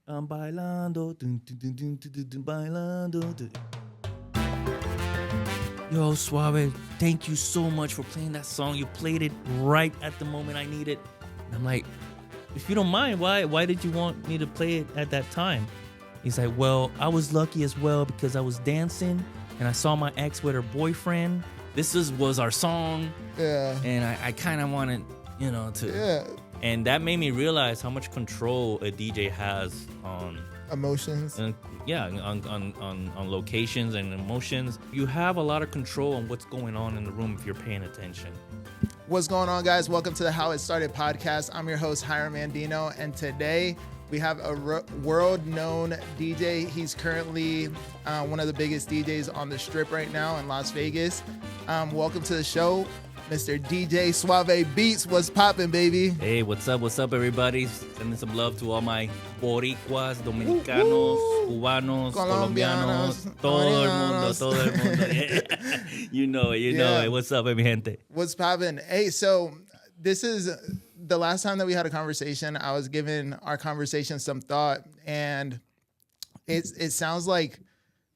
bailando, bailando. Yo, Suave, thank you so much for playing that song. You played it right at the moment I need it. And I'm like, if you don't mind, why did you want me to play it at that time? He's like, well, I was lucky as well because I was dancing and I saw my ex with her boyfriend. Was our song. Yeah. And I kind of wanted, to. Yeah. And that made me realize how much control a DJ has on emotions. on locations and emotions. You have a lot of control on what's going on in the room if you're paying attention. What's going on, guys? Welcome to the How It Started podcast. I'm your host, Hiram Andino, and today we have a world-known DJ. He's currently one of the biggest DJs on the Strip right now in Las Vegas. Welcome to the show, Mr. DJ SuaveBeats. What's poppin', baby? Hey, what's up, everybody? Sending some love to all my Boricuas, Dominicanos, Cubanos, Colombianos, todo el mundo. Yeah. You know it. What's up, mi gente? What's poppin'? Hey, so this is the last time that we had a conversation. I was giving our conversation some thought, and it sounds like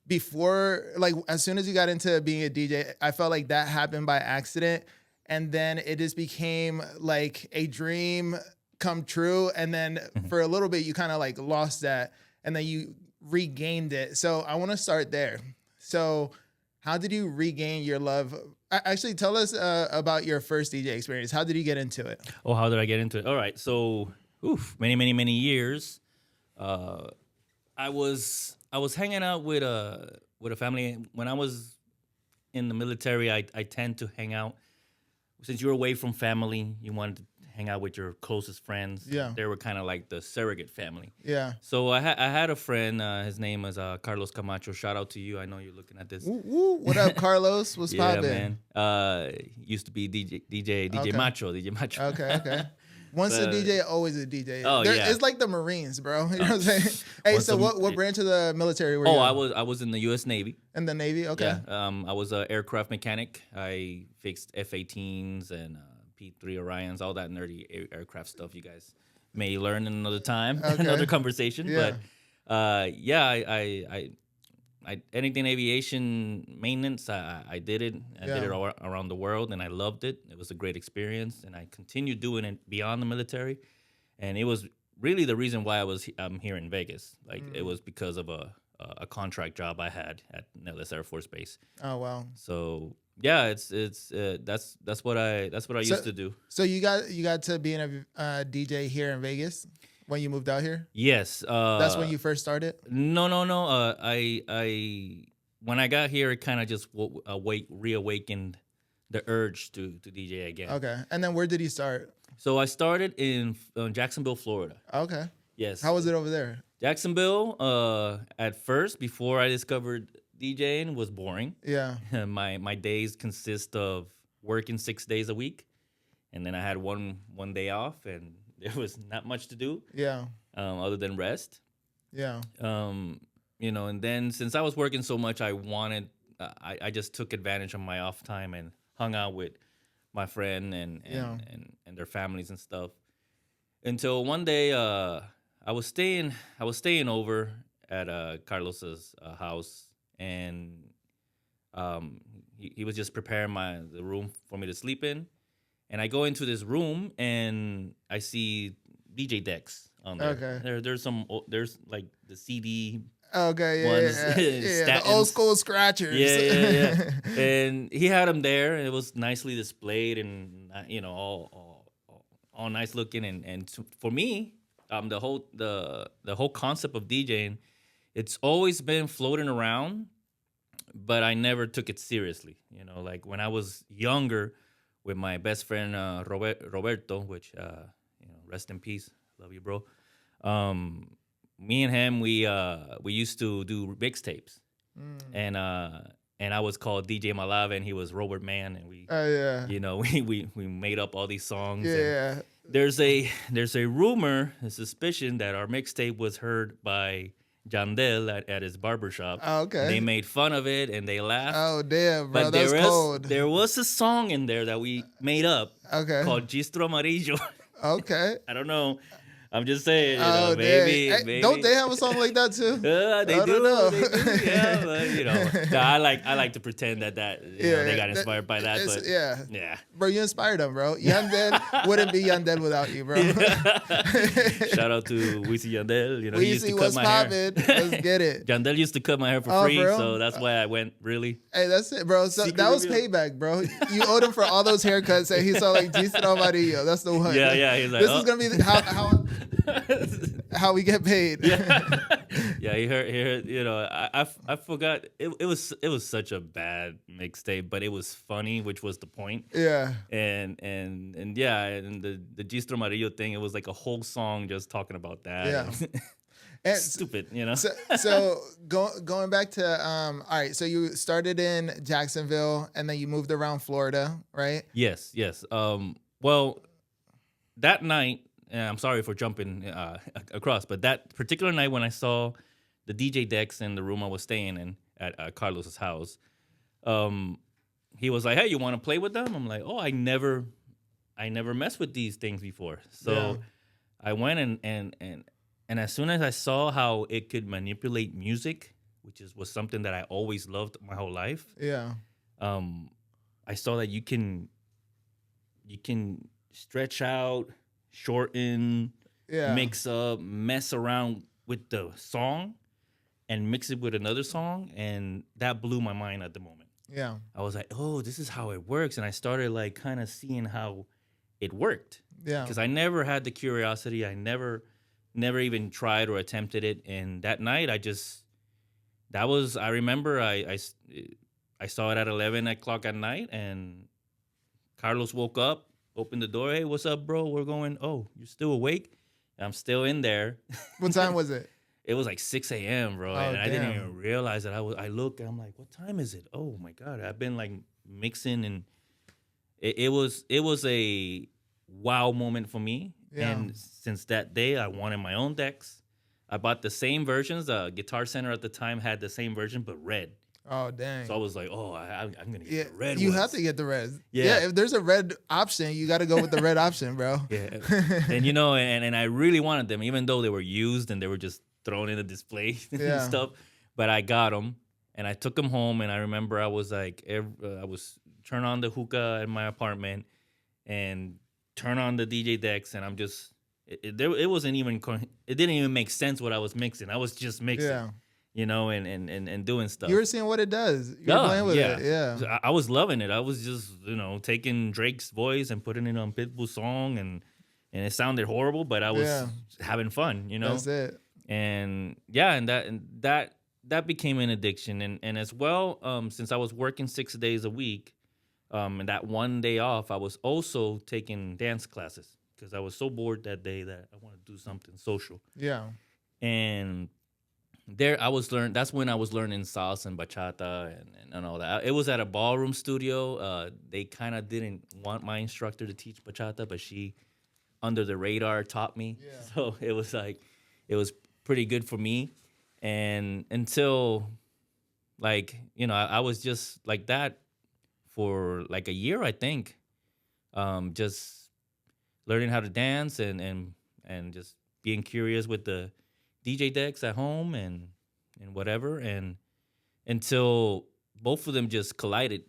before, like as soon as you got into being a DJ, I felt like that happened by accident. And then it just became like a dream come true. And then for a little bit, you kind of like lost that and then you regained it. So I want to start there. So how did you regain your love? Actually, tell us about your first DJ experience. How did you get into it? Oh, how did I get into it? All right. So, many years. I was hanging out with a family. When I was in the military, I tend to hang out. Since you were away from family, you wanted to hang out with your closest friends. Yeah. They were kind of like the surrogate family. Yeah. So I had a friend. His name was Carlos Camacho. Shout out to you. I know you're looking at this. Woo. What up, Carlos? What's poppin'? Man. Used to be DJ Okay. Macho. Okay. Once a DJ, always a DJ. Oh, yeah. It's like the Marines, bro. You know what I'm saying? Hey, so what branch of the military were you in? I was in the U.S. Navy. In the Navy? Okay. Yeah. I was an aircraft mechanic. I fixed F-18s and P-3 Orions, all that nerdy aircraft stuff you guys may learn another time, another conversation. Yeah. But I anything aviation maintenance, I did it. I did it all around the world, and I loved it. It was a great experience, and I continued doing it beyond the military. And it was really the reason why I'm here in Vegas. Like it was because of a contract job I had at Nellis Air Force Base. Oh wow! So yeah, that's what I used to do. So you got to being a DJ here in Vegas when you moved out here? Yes. That's when you first started? No. I when I got here, it kind of just reawakened the urge to DJ again. Okay. And then where did you start? So I started in Jacksonville, Florida. Okay. Yes. How was it over there? Jacksonville, at first, before I discovered DJing, was boring. Yeah. My days consist of working 6 days a week, and then I had one day off, and there was not much to do. Yeah. Other than rest. Yeah. And then since I was working so much, I just took advantage of my off time and hung out with my friend and their families and stuff. Until one day, I was staying over at Carlos's house, and he was just preparing the room for me to sleep in. And I go into this room and I see DJ decks on there. Okay. There's like the CD. Okay. Ones, yeah. The old school scratchers. Yeah. And he had them there, and it was nicely displayed, and all nice looking. And for me, the whole concept of DJing, it's always been floating around, but I never took it seriously. Like when I was younger, with my best friend Roberto, which rest in peace, love you, bro. Me and him, we used to do mixtapes, and I was called DJ Malave, and he was Robert Mann, and we made up all these songs. Yeah. There's a rumor, a suspicion that our mixtape was heard by Jandel at his barbershop. Oh, okay. They made fun of it and they laughed. Oh, damn, bro. But That's cold. There was a song in there that we made up Okay. called Gistro Amarillo. Okay. I don't know. I'm just saying, Oh, maybe, dang. Hey, maybe. don't they have a song like that too? They I don't do, know. they do, yeah. But no, I like to pretend that they got inspired by that, but yeah. yeah. Bro, you inspired them, bro. Yandel wouldn't be Yandel without you, bro. Shout out to Wisin Yandel. He We used see to cut what's my hair. poppin'. Let's get it. Yandel used to cut my hair for Oh, free, for real? so that's why I went really. Hey, that's it, bro. So Secret that was reveal. payback, bro. You owed him for all those haircuts, and he saw like Gistro Amarillo. That's the one. Yeah. He's like, This oh. is gonna be how we get paid. Yeah, he heard. I forgot. It was such a bad mixtape, but it was funny, which was the point. Yeah. And yeah, and the Gistro Amarillo thing, it was like a whole song just talking about that. Yeah. And Stupid, So going back to all right. So you started in Jacksonville, and then you moved around Florida, right? Yes. Well, that night, and I'm sorry for jumping across, but that particular night when I saw the DJ decks in the room I was staying in at Carlos's house, he was like, "Hey, you want to play with them?" I'm like, "Oh, I never messed with these things before." So Yeah. I went and as soon as I saw how it could manipulate music, which was something that I always loved my whole life, Yeah. I saw that you can stretch out, shorten, Yeah. mix up, mess around with the song, and mix it with another song, and that blew my mind at the moment. Yeah. I was like, "Oh, this is how it works," and I started like kind of seeing how it worked. Yeah. Because I never had the curiosity. I never even tried or attempted it. And that night, I remember I saw it at 11 o'clock at night, and Carlos woke up, opened the door. "Hey, what's up, bro? We're going." "Oh, you're still awake?" And I'm still in there. What time was it? It was like 6 a.m., bro. Oh, And I didn't damn. even realize that I looked, and I'm like, "What time is it?" Oh my God. I've been like mixing, and it was a wow moment for me. Yeah. And since that day, I wanted my own decks. I bought the same versions. Guitar Center at the time had the same version, but red. Oh, dang. So I was like, "Oh, I'm gonna get Yeah, the red you ones." have to get the red. Yeah. If there's a red option, you got to go with the red option, bro. Yeah, and and I really wanted them, even though they were used and they were just thrown in a display Yeah. and stuff. But I got them, and I took them home. And I remember I was like, I was turn on the hookah in my apartment, and turn on the DJ decks, and I'm just it wasn't even it didn't even make sense what I was mixing. I was just mixing, Yeah. and doing stuff. You were seeing what it does. You were playing with it. Yeah. So I was loving it. I was just taking Drake's voice and putting it on Pitbull's song, and it sounded horrible, but I was having fun. That's it. And yeah, and that became an addiction, and as well, since I was working 6 days a week, and that one day off, I was also taking dance classes because I was so bored that day that I wanted to do something social. Yeah. And there that's when I was learning salsa and bachata and all that. It was at a ballroom studio. They kind of didn't want my instructor to teach bachata, but she, under the radar, taught me. Yeah. So it was pretty good for me. And until I was just like that for like a year, I think. Just learning how to dance and just being curious with the DJ decks at home and whatever, and until both of them just collided.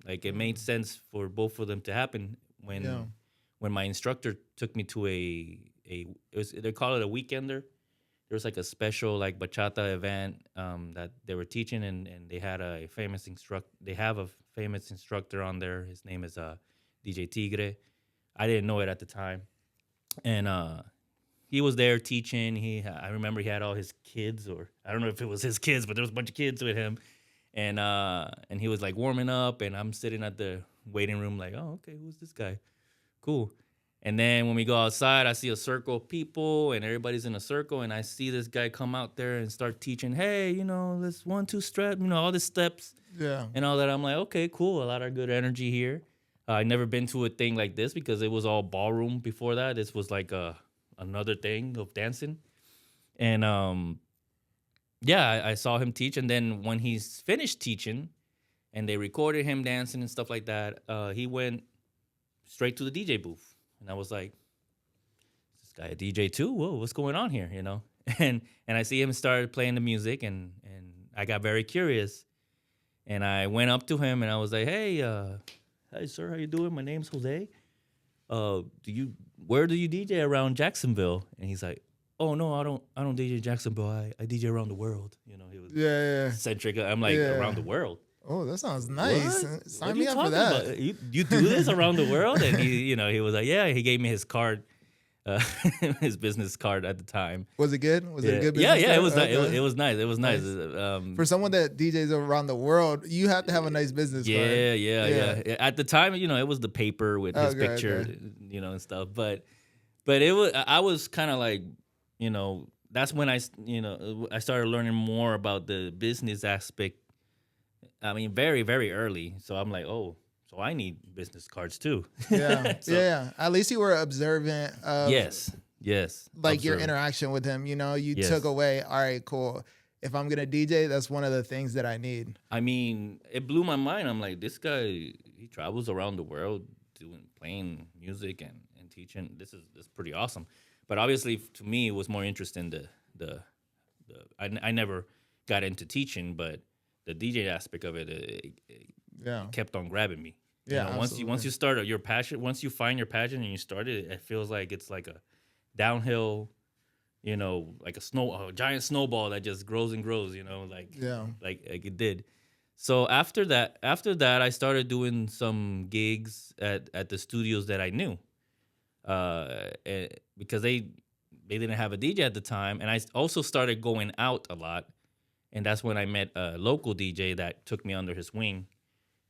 Like it made sense for both of them to happen when my instructor took me to they call it a weekender. There was like a special like bachata event that they were teaching, and they had a famous They have a famous instructor on there. His name is DJ Tigre. I didn't know it at the time, and he was there teaching. I remember he had all his kids, or I don't know if it was his kids, but there was a bunch of kids with him, and he was like warming up, and I'm sitting at the waiting room like, "Oh, okay, who's this guy? Cool." And then when we go outside, I see a circle of people, and everybody's in a circle, and I see this guy come out there and start teaching, "Hey, let's 1, 2 step, all the steps." Yeah. And all that. I'm like, okay, cool. A lot of good energy here. I never been to a thing like this because it was all ballroom before that. This was like another thing of dancing. And I saw him teach. And then when he's finished teaching and they recorded him dancing and stuff like that, he went straight to the DJ booth. And I was like, is this guy a DJ too? Whoa, what's going on here? And I see him start playing the music, and I got very curious, and I went up to him and I was like, hey sir, how you doing? My name's Jose. Where do you DJ around Jacksonville? And he's like, oh no, I don't DJ Jacksonville. I DJ around the world. He was centric. I'm like, around the world. Oh, that sounds nice. What? Sign me up for that. About? You do this around the world? And he was like, yeah. He gave me his card, his business card at the time. Was it good? Was it a good business card? It was. Okay. It was nice. It was nice. For someone that DJs around the world, you have to have a nice business card. Yeah. At the time, it was the paper with his picture, and stuff. But it was. I was kind of like, that's when I started learning more about the business aspect. I mean, very, very early. So I'm like, oh, so I need business cards too. Yeah. Yeah. At least you were observant of yes. Like your interaction with him. You took away, all right, cool. If I'm gonna DJ, that's one of the things that I need. I mean, it blew my mind. I'm like, this guy, he travels around the world playing music and teaching. This is pretty awesome. But obviously, to me, it was more interesting I never got into teaching, but the DJ aspect of it kept on grabbing me. Yeah, once you start your passion, once you find your passion and you start it, it feels like it's like a downhill, like a giant snowball that just grows and grows. Like it did. So after that, I started doing some gigs at the studios that I knew, because they didn't have a DJ at the time, and I also started going out a lot. And that's when I met a local DJ that took me under his wing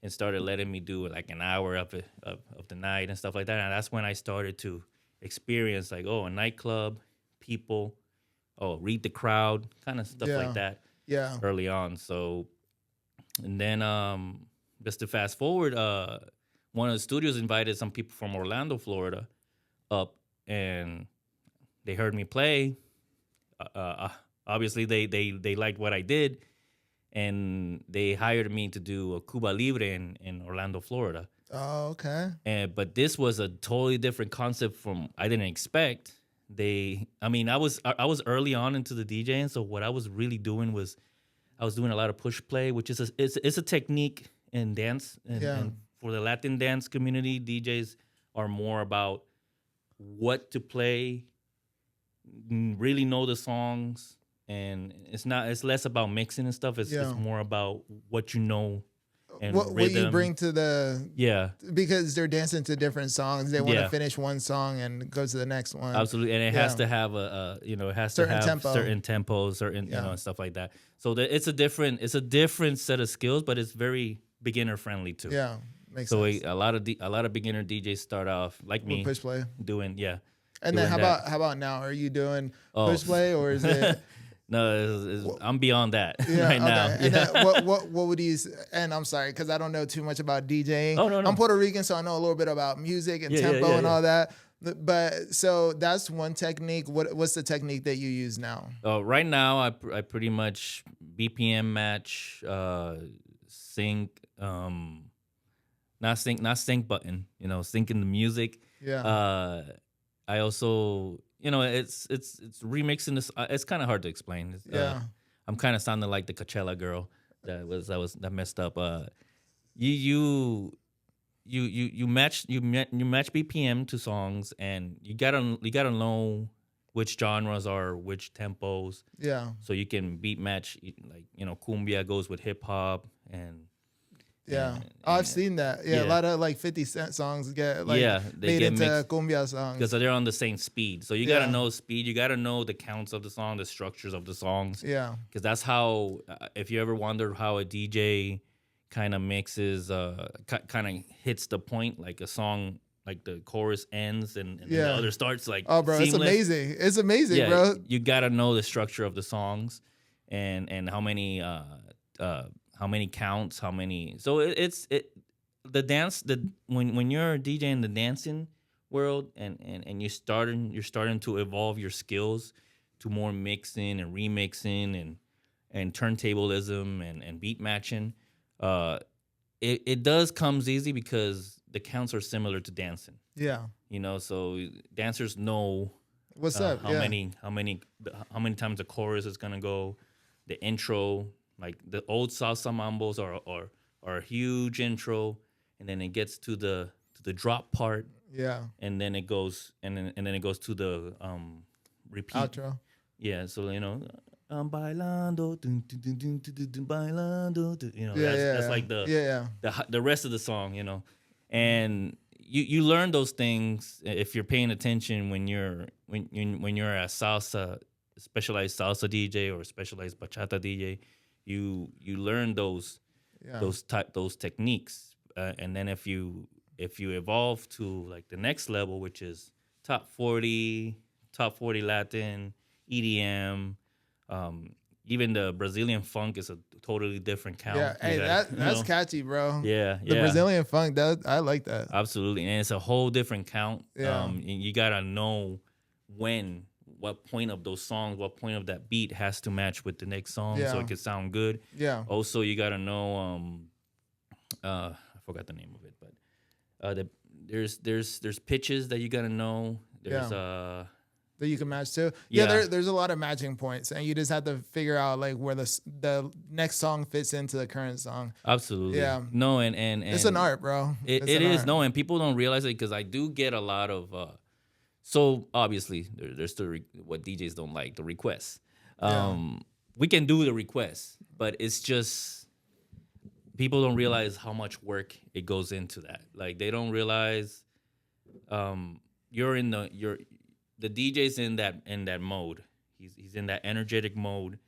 and started letting me do like an hour of the night and stuff like that. And that's when I started to experience like, a nightclub, people, read the crowd, kind of stuff like that. Yeah. Early on. So, and then just to fast forward, one of the studios invited some people from Orlando, Florida, up, and they heard me play. Obviously, they liked what I did, and they hired me to do a Cuba Libre in Orlando, Florida. Oh, okay. But this was a totally different concept from I didn't expect. I was early on into the DJing, so what I was really doing was I was doing a lot of push play, which is it's a technique in dance. And for the Latin dance community, DJs are more about what to play, really know the songs. And it's less about mixing and stuff. It's more about what you know and what you bring to the because they're dancing to different songs. They want to finish one song and go to the next one. Absolutely, and it has to have it has certain to have tempo. certain tempos, and stuff like that. So it's a different set of skills, but it's very beginner friendly too. Yeah, makes sense. So a lot of beginner DJs start off like me push play doing And then how about now? Are you doing push play or is it? No, I'm beyond that right now. And then what would you? And I'm sorry because I don't know too much about DJing. Oh no. I'm Puerto Rican, so I know a little bit about music and tempo and all that. But so that's one technique. What's the technique that you use now? Right now, I pretty much BPM match, sync, not sync button. Syncing the music. Yeah. I also. It's remixing this. It's kind of hard to explain. I'm kind of sounding like the Coachella girl that messed up. You match BPM to songs, and you gotta know which genres are which tempos. Yeah. So you can beat match, like cumbia goes with hip hop and. Yeah, I've seen that. Yeah, a lot of like 50 Cent songs get made into cumbia songs because they're on the same speed. So you gotta know speed. You gotta know the counts of the song, the structures of the songs. Yeah, because that's how. If you ever wondered how a DJ kind of mixes, kind of hits the point, like a song, like the chorus ends and the other starts, like bro, seamless. It's amazing. It's amazing, bro. You gotta know the structure of the songs and how many counts, how many. So the dance, when you're DJing the dancing world and you're starting to evolve your skills to more mixing and remixing and turntablism and beat matching, it does comes easy because the counts are similar to dancing. Yeah. So dancers know What's up? How many times the chorus is gonna go, the intro. Like the old salsa mambos are a huge intro, and then it gets to the drop part, Yeah. and then it goes and then it goes to the repeat. Outro. Yeah, so bailando, dun, dun, dun, dun, dun, dun, bailando, dun, that's like the rest of the song, and you learn those things if you're paying attention when you're a salsa specialized salsa DJ or specialized bachata DJ. You learn those techniques, and then if you evolve to like the next level, which is top 40 Latin, EDM, even the Brazilian funk is a totally different count. Yeah, hey, that's catchy, bro. Yeah, the Brazilian funk, I like that. Absolutely, and it's a whole different count. Yeah. And you gotta know what point of those songs, what point of that beat has to match with the next song, so it can sound good. Yeah. Also, you gotta know, I forgot the name of it, but there's pitches that you gotta know. There's that you can match too. Yeah, there's a lot of matching points, and you just have to figure out like where the next song fits into the current song. Absolutely. Yeah. No, and it's an art, bro. It is. No, and people don't realize it because I do get a lot of. So obviously, there's what DJs don't like, the requests. We can do the requests, but it's just people don't realize how much work it goes into that. Like they don't realize the DJ's in that mode. He's in that energetic mode.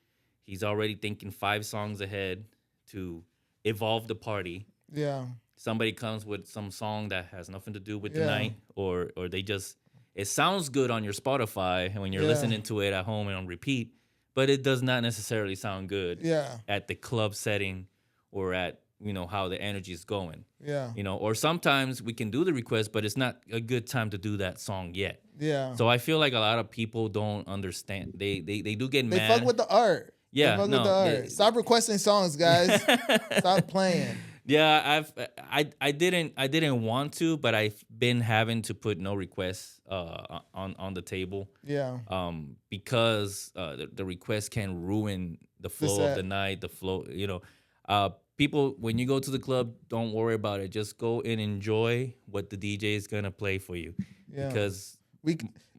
He's already thinking 5 songs ahead to evolve the party. Yeah. Somebody comes with some song that has nothing to do with the night, or they just it sounds good on your Spotify and when you're listening to it at home and on repeat, but it does not necessarily sound good at the club setting or at how the energy is going. Yeah. Or sometimes we can do the request, but it's not a good time to do that song yet. Yeah. So I feel like a lot of people don't understand. They do get mad. They fuck with the art. Yeah. With the art. Stop requesting songs, guys. Stop playing. Yeah, I didn't want to, but I've been having to put no requests on the table. Yeah. Because the request can ruin the flow of the night, the flow, people, when you go to the club, don't worry about it. Just go and enjoy what the DJ is gonna play for you. Yeah. Because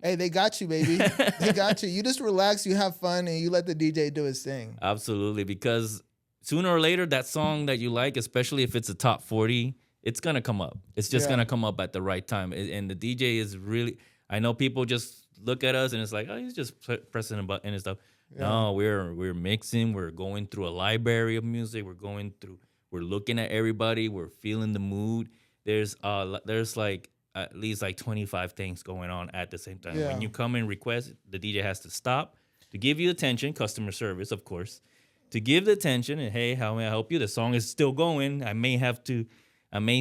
they got you, baby. They got you. You just relax, you have fun, and you let the DJ do his thing. Absolutely, because sooner or later, that song that you like, especially if it's a top 40, it's gonna come up. It's just gonna come up at the right time. And the DJ is really. I know people just look at us and it's like, oh, he's just pressing a button and stuff. Yeah. No, we're mixing. We're going through a library of music. We're looking at everybody. We're feeling the mood. There's like at least like 25 things going on at the same time. Yeah. When you come and request, the DJ has to stop to give you attention, customer service, of course, to give the attention and hey, how may I help you? The song is still going. I may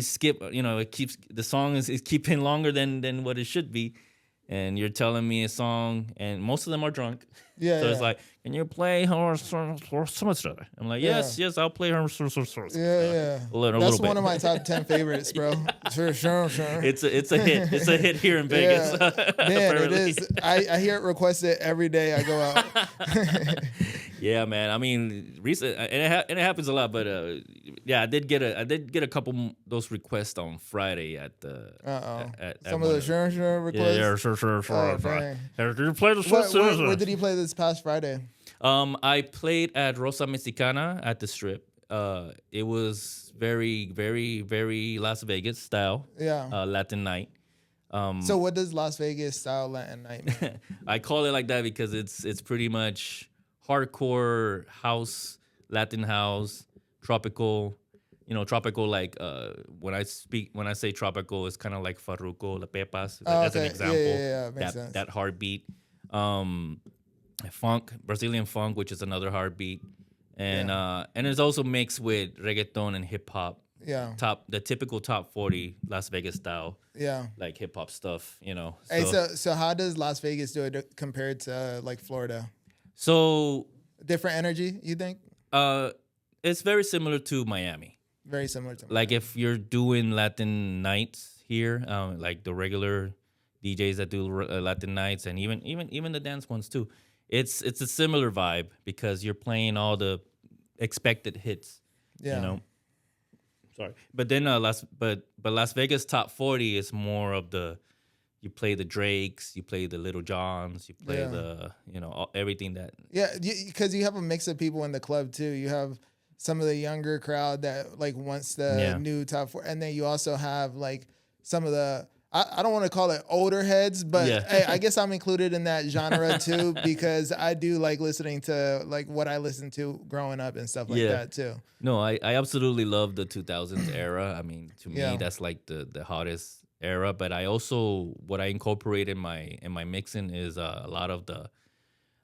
skip. The song is keeping longer than what it should be. And you're telling me a song, and most of them are drunk. Yeah. So it's like, can you play her? I'm like, yes, I'll play her. Yeah. That's one of my top 10 favorites, bro. Sure. It's a hit. It's a hit here in Vegas. Yeah. Man, it is. I hear it requested every day I go out. Yeah, man. I mean, recent, and it happens a lot, but I did get a couple those requests on Friday at the. Some of the sure requests. Yeah, sure. Oh, you play the where did he play this past Friday? I played at Rosa Mexicana at the Strip. It was very, very, very Las Vegas style. Yeah. Latin night. So what does Las Vegas style Latin night mean? I call it like that because it's pretty much hardcore house, Latin house, tropical. Tropical like when I say tropical, it's kind of like Farruko, La Pepas, as an example. Yeah, makes sense. That heartbeat. Funk, Brazilian funk, which is another heartbeat. And it's also mixed with reggaeton and hip hop. Yeah. The typical top 40 Las Vegas style. Yeah. Like hip hop stuff, Hey, so how does Las Vegas do it compared to like Florida? So different energy, you think? It's very similar to Miami. Very similar to Miami. Like if you're doing Latin nights here, like the regular, DJs that do Latin nights, and even the dance ones too. It's a similar vibe because you're playing all the expected hits, you Yeah. know. Sorry, but then Las Vegas Top 40 is more of the, you play the Drakes, you play the Little Johns, you play Yeah. the, everything that. Yeah, because you have a mix of people in the club too. You have some of the younger crowd that like wants the Yeah. new top four, and then you also have like some of the I don't want to call it older heads, but Yeah. hey, I guess I'm included in that genre too because I do like listening to like what I listened to growing up and stuff like Yeah. that too. No, I absolutely love the 2000s era. I mean, to me, Yeah. that's like the hottest era. But I also, what I incorporate in my mixing is a lot of the,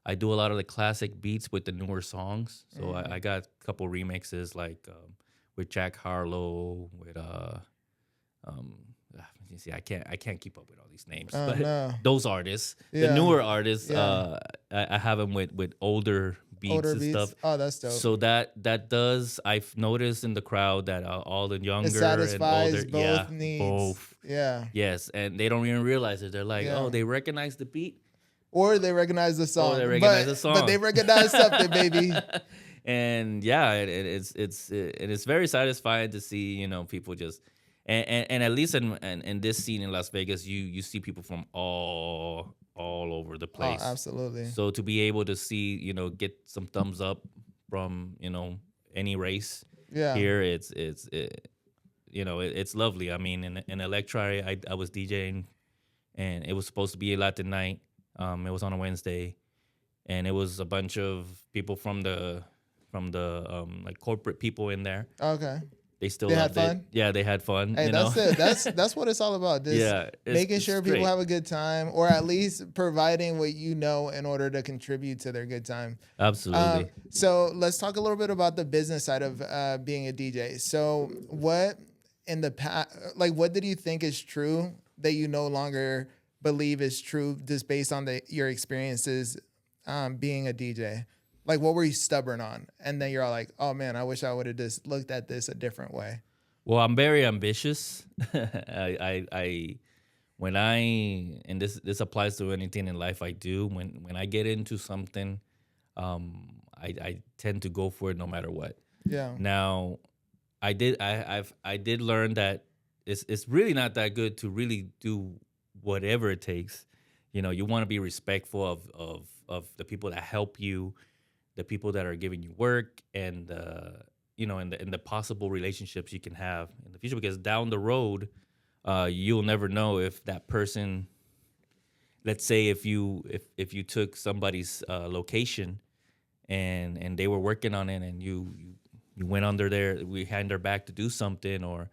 I do a lot of the classic beats with the newer songs. So I got a couple remixes like with Jack Harlow, with you see, I can't keep up with all these names, Oh but no. those artists, Yeah. the newer artists, Yeah. I have them with older beats Older and beats. stuff. Oh, that's dope. So that does, I've noticed in the crowd that all the It younger and satisfies older, both needs. both, Yeah. yes, and they don't even realize it. They're like, Yeah. oh, they recognize the beat, Or they recognize the song. they recognize the But they song. recognize something, baby. And yeah, it's very satisfying to see, people just, and at least in this scene in Las Vegas, you see people from all over the Oh, place. absolutely. So to be able to see, get some thumbs up from, any race Yeah. here, it's lovely. I mean, in Electra, I was DJing, and it was supposed to be a Latin night. It was on a Wednesday, and it was a bunch of people from the like corporate people in there. Okay. They still They had loved it. fun? Yeah, they had fun. Hey, that's it. That's what it's all about. Just Yeah, making it's sure people great. have a good time, or at least providing what you know in order to contribute to their good time. Absolutely. So let's talk a little bit about the business side of being a DJ. So what in the past, like, what did you think is true that you no longer believe is true, just based on your experiences being a DJ? Like, what were you stubborn on? And then you're all like, oh man, I wish I would have just looked at this a different way. Well, I'm very ambitious. I when and this applies to anything in life I do. When I get into something, I tend to go for it no matter what. Yeah. Now, I did learn that it's really not that good to really do whatever it takes. You want to be respectful of the people that help you, the people that are giving you work, and and the possible relationships you can have in the future. Because down the road, you'll never know if that person. Let's say if you took somebody's location, and they were working on it, and you went under there, we hand their back to do something, or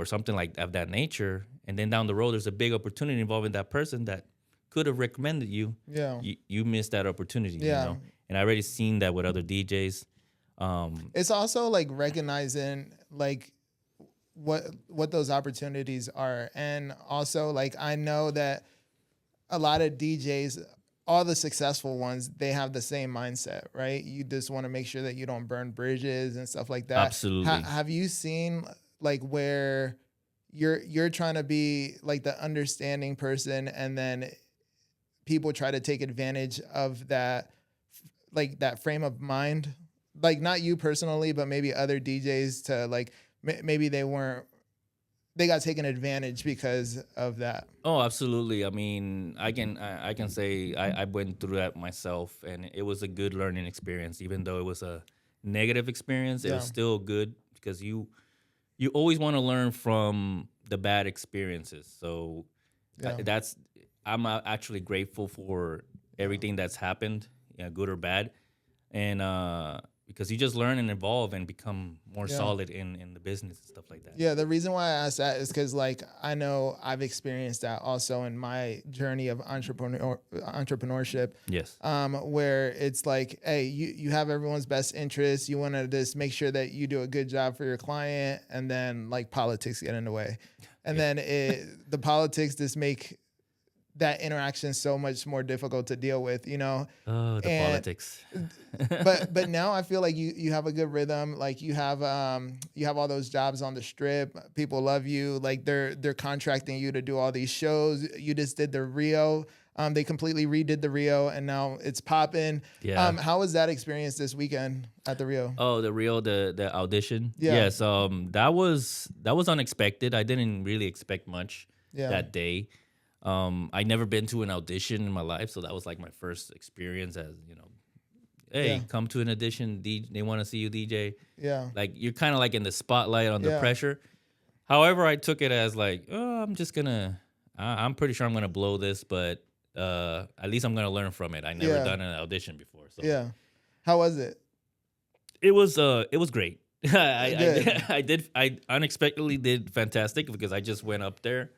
something like of that nature, and then down the road there's a big opportunity involving that person that could have recommended you. Yeah. You missed that opportunity. Yeah. And I already seen that with other DJs. It's also like recognizing like what those opportunities are. And also like I know that a lot of DJs, all the successful ones, they have the same mindset, right? You just want to make sure that you don't burn bridges and stuff like that. Absolutely. Have you seen like where you're trying to be like the understanding person, and then people try to take advantage of that, like that frame of mind, like not you personally, but maybe other DJs to like maybe they got taken advantage because of that. Oh, absolutely. I mean, I can say I went through that myself, and it was a good learning experience. Even though it was a negative experience, it was still good because you always want to learn from the bad experiences. So I'm actually grateful for everything that's happened, good or bad, and because you just learn and evolve and become more solid in the business and stuff like that. Yeah, the reason why I asked that is because like I know I've experienced that also in my journey of entrepreneurship. Yes. Where it's like, hey, you have everyone's best interest. You want to just make sure that you do a good job for your client, and then like politics get in the way, and then the politics just make that interaction is so much more difficult to deal with, you know. Oh, the And politics. but now I feel like you have a good rhythm. Like you have all those jobs on the strip. People love you. Like they're contracting you to do all these shows. You just did the Rio. They completely redid the Rio, and now it's popping. Yeah. How was that experience this weekend at the Rio? Oh, the Rio, the audition. Yeah. Yes. That was unexpected. I didn't really expect much that day. I never been to an audition in my life, so that was like my first experience as, you know, hey, come to an audition. They want to see you DJ. Yeah. Like you're kind of like in the spotlight under pressure. However, I took it as like, oh, I'm pretty sure I'm gonna blow this, but at least I'm gonna learn from it. I never done an audition before, so yeah. How was it? it was great. I unexpectedly did fantastic because I just went up there.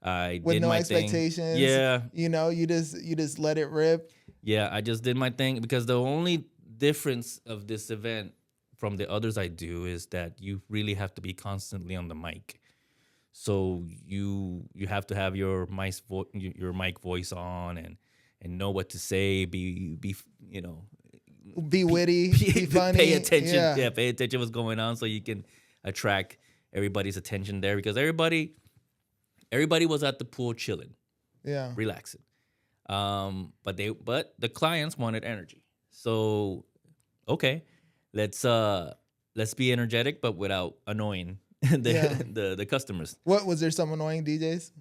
I With did no my expectations. thing. Yeah. You know, you just let it rip. Yeah, I just did my thing because the only difference of this event from the others I do is that you really have to be constantly on the mic. So you have to have your mic voice on and know what to say, be you know, be witty, be funny, pay attention. Yeah, Pay attention what's going on so you can attract everybody's attention there because everybody was at the pool chilling, relaxing. But the clients wanted energy. So okay, let's be energetic but without annoying the customers. What was there some annoying DJs?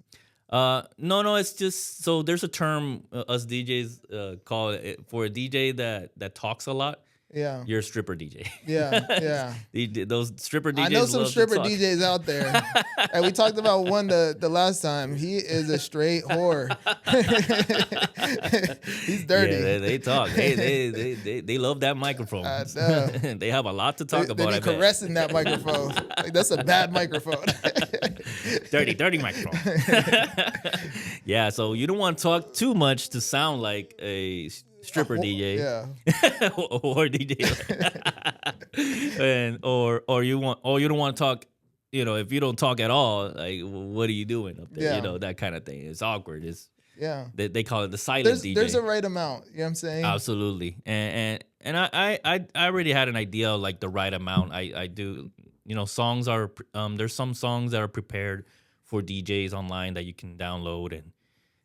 No, it's just so there's a term us DJs call it for a DJ that talks a lot. Yeah, you're a stripper DJ. Yeah. Those stripper DJs. I know some stripper DJs out there, and we talked about one the last time. He is a straight whore. He's dirty. Yeah, they talk. They love that microphone. I know. They have a lot to talk about. They be caressing that microphone. Like that's a bad microphone. dirty microphone. Yeah, so you don't want to talk too much to sound like a stripper DJ, or DJ, and or you don't want to talk. You know, if you don't talk at all, like what are you doing up there? You know, that kind of thing. It's awkward. It's they call it the silent DJ. There's a right amount. You know what I'm saying? Absolutely, and I already had an idea of like the right amount. I do. You know, songs are there's some songs that are prepared for DJs online that you can download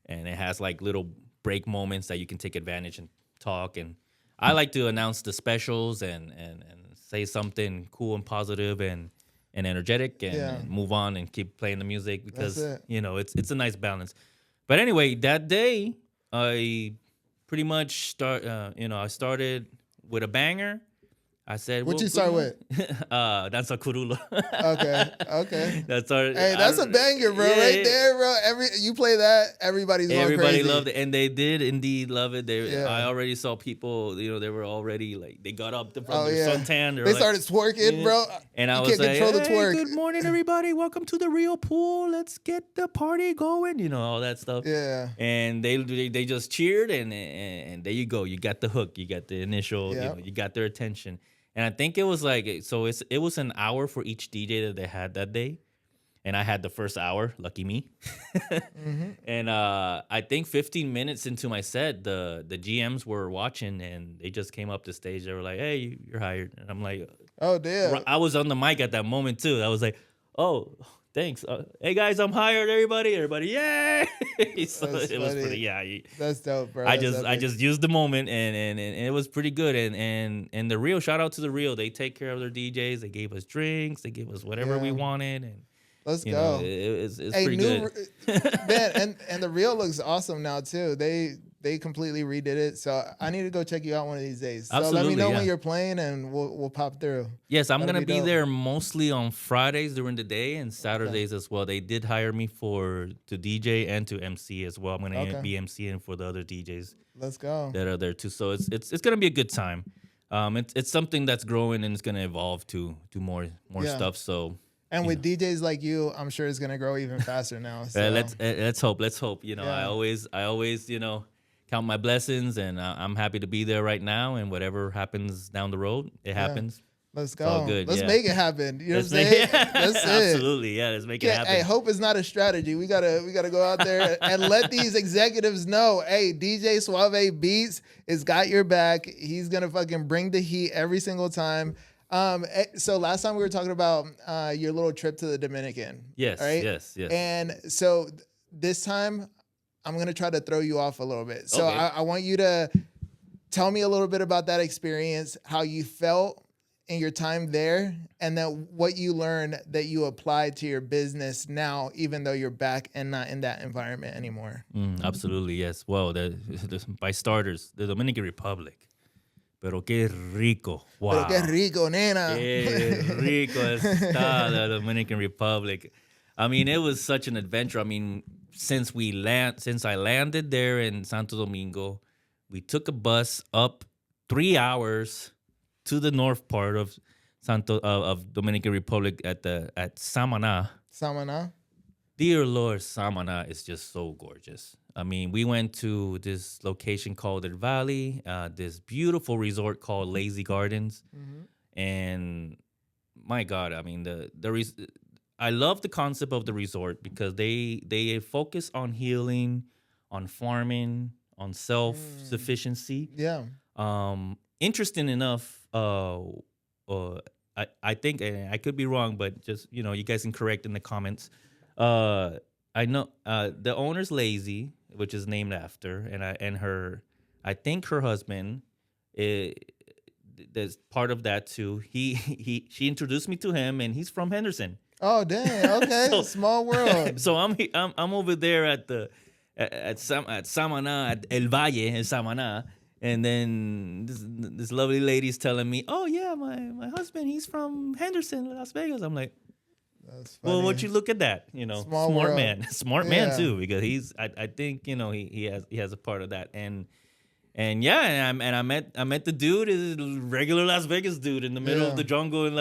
and it has like little break moments that you can take advantage and talk. And I like to announce the specials and say something cool and positive and energetic and move on and keep playing the music because you know it's a nice balance. But anyway, that day I pretty much I started with a banger. I said, "What'd you start with?" That's a kurula. Okay. That's our. Hey, that's a banger, bro. There, bro. You play that, everybody loved it, and they did indeed love it. I already saw people. You know, they were already like they got up from their suntan. They started twerking, bro. And I was like, "Hey, good morning, everybody. Welcome to the Rio pool. Let's get the party going." You know, all that stuff. Yeah. And they just cheered, and there you go. You got the hook. You got the initial. You know, you got their attention. And I think it was like it was an hour for each DJ that they had that day, and I had the first hour. Lucky me. And I think 15 minutes into my set, the GMs were watching, and they just came up the stage. They were like, "Hey, you're hired." And I'm like, "Oh damn!" I was on the mic at that moment too. I was like, "Oh, thanks. Hey guys, I'm hired. Everybody, yay!" So it was pretty. That's dope, bro. I just used the moment and it was pretty good. And the Rio, shout out to the Rio. They take care of their DJs. They gave us drinks. They gave us whatever we wanted. And let's go. It's pretty good. Man, and the Rio looks awesome now too. They completely redid it. So I need to go check you out one of these days. So let me know when you're playing and we'll pop through. Yes, I'm going to be there mostly on Fridays during the day and Saturdays as well. They did hire me to DJ and to MC as well. I'm going to be MCing for the other DJs. Let's go. That are there too. So it's going to be a good time. It's something that's growing and it's going to evolve to more stuff. So and with DJs like you, I'm sure it's going to grow even faster now. So. Let's hope. You know, I always count my blessings, and I'm happy to be there right now. And whatever happens down the road, it happens. Let's It's all go. good. Let's Yeah. make it happen. You know Let's what I'm make saying? That's it. absolutely. Yeah, let's make it happen. Hey, hope is not a strategy. We gotta go out there and let these executives know. Hey, DJ Suave Beats has got your back. He's gonna fucking bring the heat every single time. So last time we were talking about your little trip to the Dominican. Yes, Right. yes, yes. And so this time I'm gonna try to throw you off a little bit. So Okay. I want you to tell me a little bit about that experience, how you felt in your time there, and then what you learned that you applied to your business now, even though you're back and not in that environment anymore. Absolutely, yes. Well, by starters, the Dominican Republic. Pero qué rico. Wow. Pero qué rico, nena. Qué rico está the Dominican Republic. I mean, it was such an adventure. I mean, since I landed there in Santo Domingo, we took a bus up 3 hours to the north part of Dominican Republic at Samaná. Samana. Dear Lord, Samaná is just so gorgeous. I mean, we went to this location called El Valley, this beautiful resort called Lazy Gardens, and my God, I mean I love the concept of the resort because they focus on healing, on farming, on self-sufficiency. Yeah. Interesting enough, I think, and I could be wrong, but just you guys can correct in the comments. I know the owner's Lazy, which is named after, I think her husband, there's part of that too. She introduced me to him, and he's from Henderson. Oh damn. Okay. So- Small world. So I'm over there at Samaná, at El Valle in Samaná, and then this lovely lady's telling me, "Oh yeah, my husband, he's from Henderson, Las Vegas." I'm like, That's funny. "Well, what you look at that? Small Smart world. man, smart man Yeah. too, because I think he has a part of that." And yeah, and I met the dude, is a regular Las Vegas dude in the middle Yeah. of the jungle in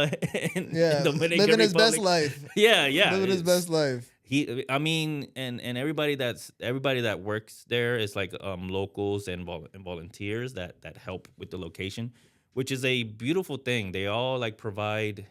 Yeah. Dominican Living his best Republic. life. Yeah. Living his it's- best life. I mean, and everybody that works there is like locals and volunteers that help with the location, which is a beautiful thing. They all like provide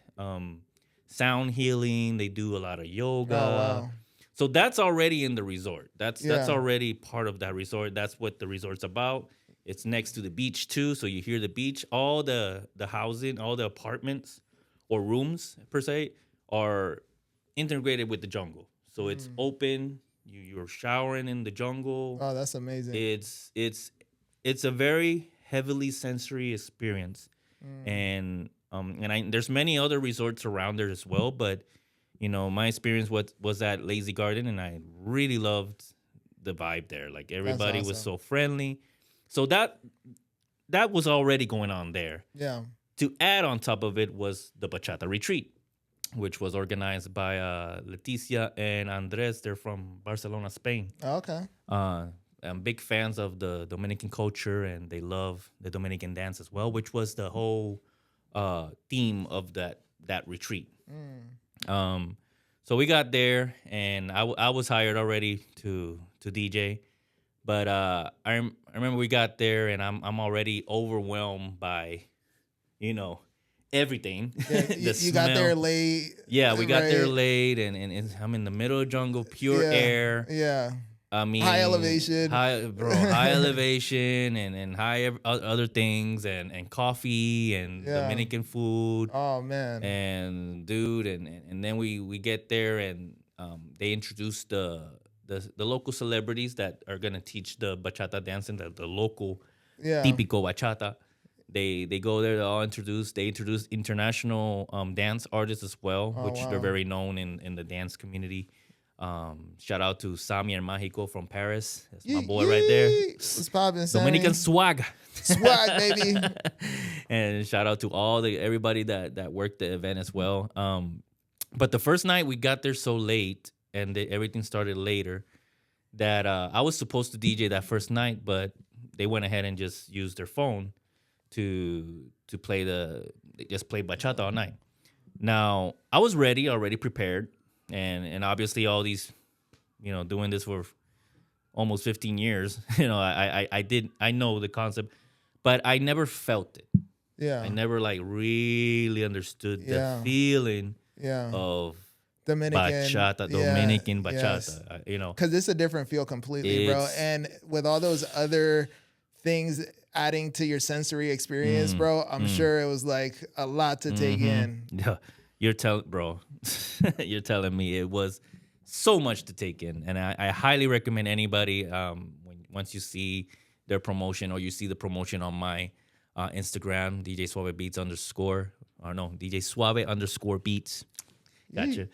sound healing. They do a lot of yoga. Oh wow. So that's already in the resort. That's Yeah. already part of that resort. That's what the resort's about. It's next to the beach too, so you hear the beach. All the housing, all the apartments or rooms per se are integrated with the jungle. So it's open. You're showering in the jungle. Oh, that's amazing. It's a very heavily sensory experience, and there's many other resorts around there as well. But my experience was at Lazy Garden, and I really loved the vibe there. Like everybody was awesome. so friendly. So that was already going on there. Yeah. To add on top of it was the Bachata Retreat, which was organized by Leticia and Andres. They're from Barcelona, Spain. Okay. I'm big fans of the Dominican culture, and they love the Dominican dance as well, which was the whole theme of that retreat. So we got there, and I was hired already to DJ. But I remember we got there, and I'm already overwhelmed by, everything. Yeah, The you got there smell. late. Yeah, we got there right? late, and I'm in the middle of jungle, pure Yeah, air. Yeah. I mean, High elevation. high elevation, and high other things, and coffee, and Yeah. Dominican food. Oh man. And dude, and then we get there, and they introduce the local celebrities that are gonna teach the bachata dancing, the local Yeah. típico bachata. They go there. They introduce international dance artists as well, which wow. they're very known in the dance community. Shout out to Sami El Mágico from Paris. That's my boy right there. What's poppin', Sammy? Dominican swag. Swag, baby. And shout out to everybody that worked the event as well. But the first night we got there so late, and everything started later, that I was supposed to DJ that first night, but they went ahead and just used their phone to play play bachata all night. Now I was ready, already prepared, and obviously all these, doing this for almost 15 years, I know the concept, but I never felt it. Yeah. I never like really understood the Yeah. feeling Yeah. of Dominican. bachata, Yeah. Dominican Yes. bachata. You know, Because it's a different feel completely, bro. it's And with all those other things adding to your sensory experience, mm, bro, I'm mm, sure it was like a lot to take in. yeah. You're telling, bro, you're telling me it was so much to take in, and I highly recommend anybody once you see their promotion or you see the promotion on my Instagram, DJ Suave Beats underscore, or no, DJ Suave underscore Beats. Yeet. Gotcha.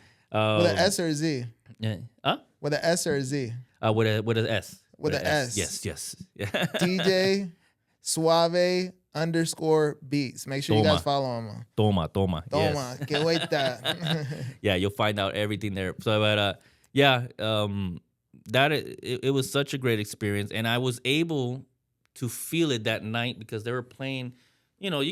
With an Um, S or a Z? yeah. Huh? With an S or a Z? With a S. With With an a S. S. Yes, yes. DJ Suave underscore Beats. Make sure you guys Toma, follow him. toma, toma. Toma, Yes. que wait that. Yeah, you'll find out everything there. So, but yeah, that it was such a great experience, and I was able to feel it that night because they were playing. You know,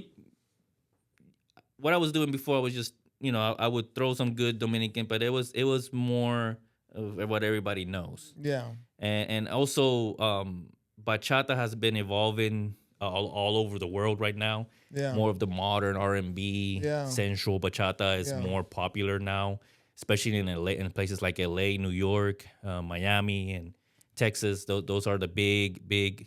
what I was doing before was just I would throw some good Dominican, but it was more of what everybody knows, Yeah, and also bachata has been evolving all over the world right now. yeah, More of the modern R&B, yeah, sensual bachata is yeah, more popular now, especially in LA, in places like LA, New York, Miami, and Texas. Those are the big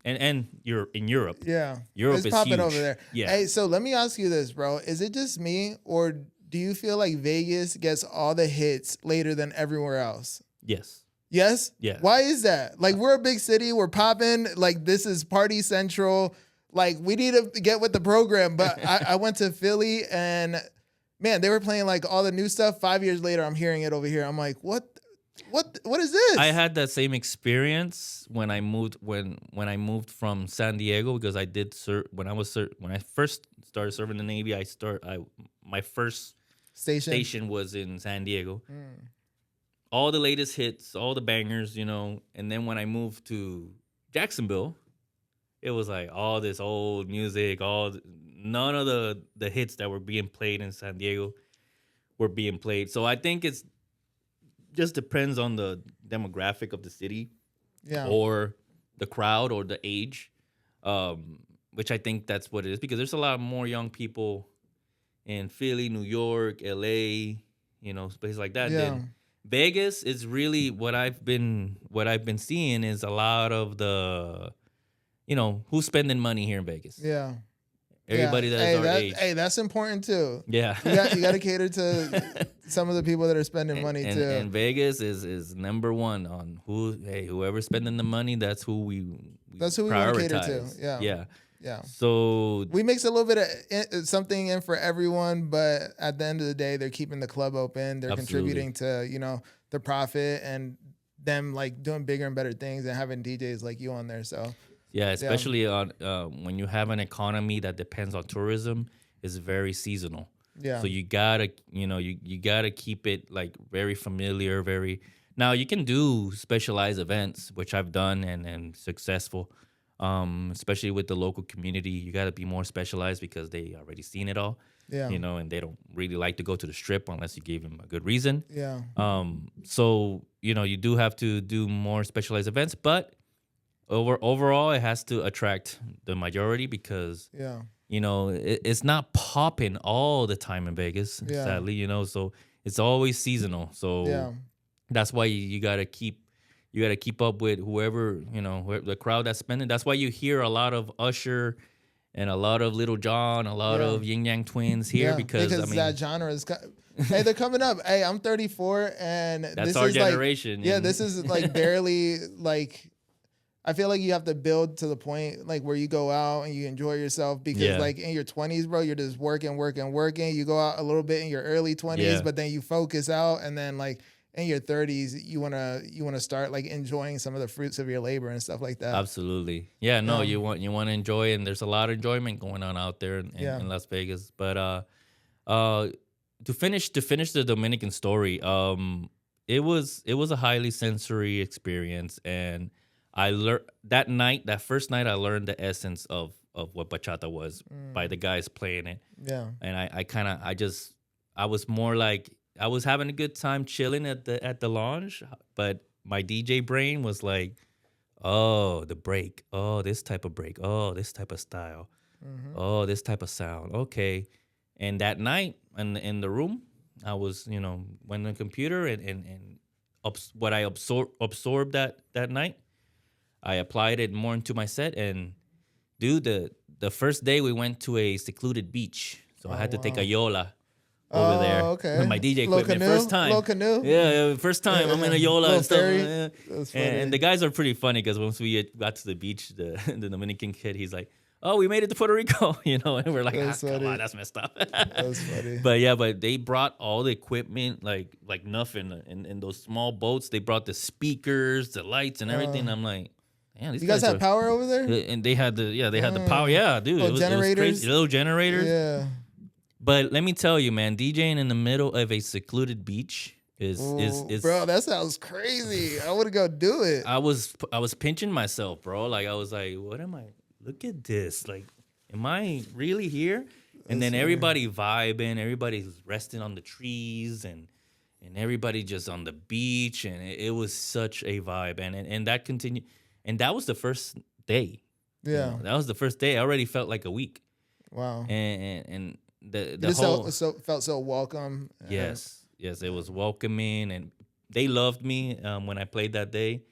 and you're in Europe. yeah. Europe It's is popping over huge. there. Yeah. Hey, so let me ask you this, bro. Is it just me, or do you feel like Vegas gets all the hits later than everywhere else? Yes. Yes? Yeah. Why is that? Like, we're a big city, we're popping, like, this is party central. Like, we need to get with the program. But I went to Philly and man, they were playing like all the new stuff. 5 years later, I'm hearing it over here. I'm like, what is this? I had that same experience when I moved when I moved from San Diego because I did when I first started serving the Navy. My first station was in San Diego. All the latest hits, all the bangers, and then when I moved to Jacksonville, it was like all this old music, none of the hits that were being played in San Diego were being played. So I think it's just depends on the demographic of the city, Yeah. or the crowd or the age, which I think that's what it is because there's a lot more young people in Philly, New York, LA, places like that. Yeah. Then Vegas is really what I've been seeing is a lot of the, who's spending money here in Vegas. Yeah. Everybody that's our age. Hey, that's important too. Yeah. You got to cater to some of the people that are spending money too. And Vegas is number one on whoever's spending the money, that's who we that's who we want to cater to. prioritize. Yeah. Yeah. Yeah. So We mix a little bit of something in for everyone, but at the end of the day, they're keeping the club open. They're Absolutely. contributing to, the profit and them like doing bigger and better things and having DJs like you on there. So yeah, especially on when you have an economy that depends on tourism, is very seasonal. yeah. So you gotta, you gotta keep it like very familiar, very. Now you can do specialized events, which I've done and successful. Especially with the local community, you gotta be more specialized because they already seen it all. Yeah. And they don't really like to go to the strip unless you gave them a good reason. Yeah. So you do have to do more specialized events, but overall, it has to attract the majority because Yeah. it's not popping all the time in Vegas, Yeah. sadly, so it's always seasonal. So Yeah. that's why you gotta keep up with whoever, the crowd that's spending. That's why you hear a lot of Usher and a lot of Little John, a lot Yeah. of Yin Yang Twins here because that genre is. Hey, they're coming up. Hey, I'm 34, and that's this our is generation. Like, yeah, and- this is like barely like. I feel like you have to build to the point like where you go out and you enjoy yourself because Yeah. like in your 20s, bro, you're just working. You go out a little bit in your early 20s, Yeah. but then you focus out, and then like in your 30s, you wanna start like enjoying some of the fruits of your labor and stuff like that. Absolutely. Yeah, no, you want to enjoy, and there's a lot of enjoyment going on out there in Las Vegas. But to finish the Dominican story, it was a highly sensory experience, and I learned that first night I learned the essence of what bachata was by the guys playing it. Yeah. And I was more like I was having a good time chilling at the lounge, but my DJ brain was like, oh, the break. Oh, this type of break. Oh, this type of style. Oh, this type of sound. Okay. And that night in the room, I was, went on the computer and what I absorbed that night, I applied it more into my set. And dude, the first day we went to a secluded beach. So I Oh had to take a wow. Yola over there Oh, with okay. my DJ Little equipment. canoe. First time. Little canoe. Yeah, first time. I'm in a Yola Little and stuff. ferry. Yeah. That's And, funny. and the guys are pretty funny because once we got to the beach, the Dominican kid, he's like, "Oh, we made it to Puerto Rico," and we're like, That's come funny. on, that's messed up. That's funny. But they brought all the equipment like nothing in those small boats. They brought the speakers, the lights, and everything. I'm like, man, these You guys guys have are. power over there? And they had the power. Yeah, dude, Little it was crazy. generators? Little generators. Yeah. But let me tell you, man, DJing in the middle of a secluded beach is Bro, that sounds crazy. I want to go do it. I was pinching myself, bro. Like I was like, what am I? Look at this. Like, am I really here? And then everybody vibing, everybody's resting on the trees, and everybody just on the beach, and it was such a vibe, and that continued, and that was the first day. Yeah. That was the first day. I already felt like a week, Wow. and the You just whole felt so welcome. yes, it was welcoming, and they loved me when I played that day,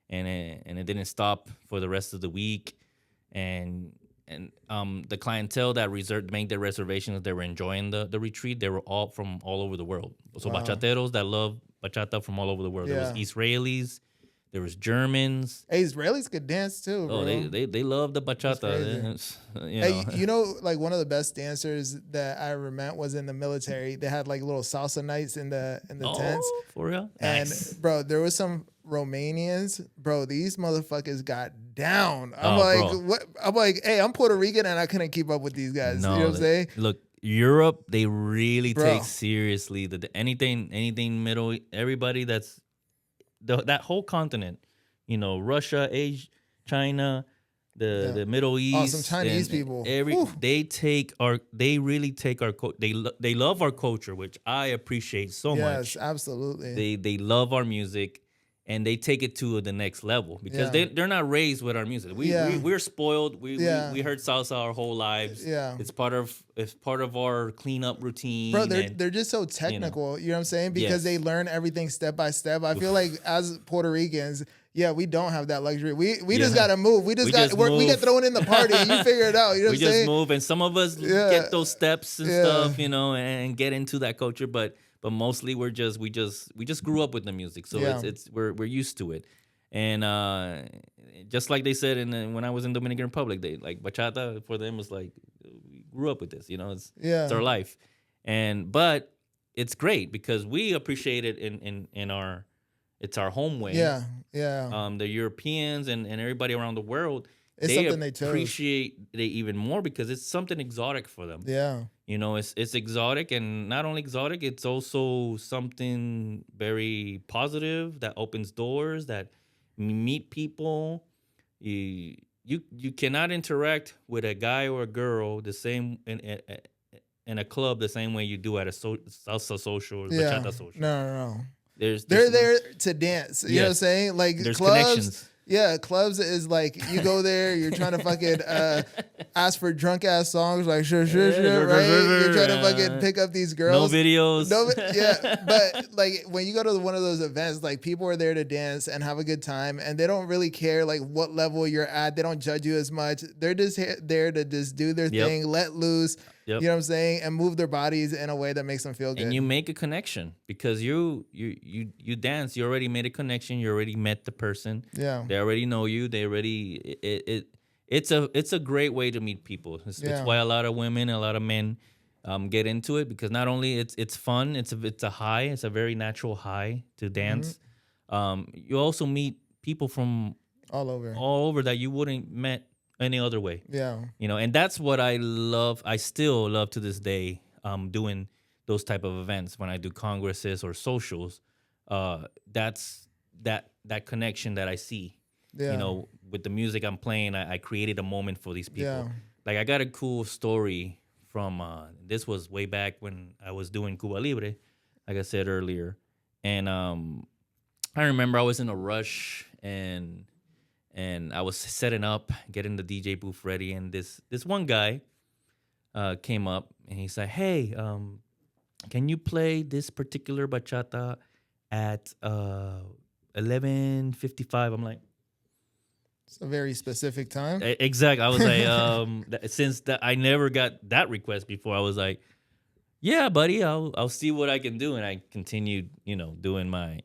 and it didn't stop for the rest of the week, and the clientele that made their reservations, they were enjoying the retreat. They were all from all over the world. So Wow. bachateros that love bachata from all over the world. Yeah. There was Israelis, there was Germans. Hey, Israelis could dance too, bro. Oh, they love the bachata. Hey, like one of the best dancers that I ever met was in the military. They had like little salsa nights in the tents. For real? And Nice. bro, there was some Romanians. Bro, these motherfuckers got down. I'm bro. what? I'm like, hey, I'm Puerto Rican and I couldn't keep up with these guys. No, you know what I'm saying? Look, Europe, they really Bro. take seriously anything middle. Everybody that's that whole continent, Russia, Asia, China, the Middle East. Some Chinese and people. They really take our they love our culture, which I appreciate so much. Yes, absolutely. They love our music, and they take it to the next level because they're not raised with our music. We're spoiled. We heard salsa our whole lives. Yeah. It's part of our cleanup routine. Bro, they're just so technical, you know what I'm saying? Because they learn everything step by step. I feel like as Puerto Ricans, we don't have that luxury. We just gotta move. We get thrown in the party and you figure it out. You know what I'm saying? We just move, and some of us get those steps and stuff, and get into that culture. But mostly we just grew up with the music, so we're used to it. And just like they said when I was in Dominican Republic, they like bachata for them was like we grew up with this, it's our life. But it's great because we appreciate it in our it's our home way. Yeah. The Europeans and everybody around the world, It's something they chose. appreciate it even more because it's something exotic for them. Yeah. It's exotic, and not only exotic, it's also something very positive that opens doors, that meet people. You cannot interact with a guy or a girl the same in a club the same way you do at a salsa social or bachata social. No. They're there to dance. You know what I'm saying? Like there's clubs. connections. Yeah, clubs is like you go there, you're trying to fucking ask for drunk ass songs like sure, right? You're trying to fucking pick up these girls. No videos. But like when you go to one of those events, like people are there to dance and have a good time, and they don't really care like what level you're at. They don't judge you as much. They're just there to just do their thing, let loose. Yep. You know what I'm saying, and move their bodies in a way that makes them feel good. And you make a connection because you dance. You already made a connection. You already met the person. Yeah. They already know you. They already it's a great way to meet people. It's why a lot of women, a lot of men get into it, because not only it's fun. It's a high. It's a very natural high to dance. You also meet people from all over that you wouldn't met any other way. Yeah. And that's what I love. I still love to this day doing those type of events when I do congresses or socials. That's that connection that I see. Yeah. With the music I'm playing, I created a moment for these people. Yeah. Like I got a cool story from this was way back when I was doing Cuba Libre, like I said earlier. And I remember I was in a rush, and and I was setting up, getting the DJ booth ready, and this one guy came up and he's like, "Hey, can you play this particular bachata at 11:55?" I'm like, It's a very specific time. Exactly. I was like, since that I never got that request before, I was like, yeah, buddy, I'll see what I can do, and I continued, doing my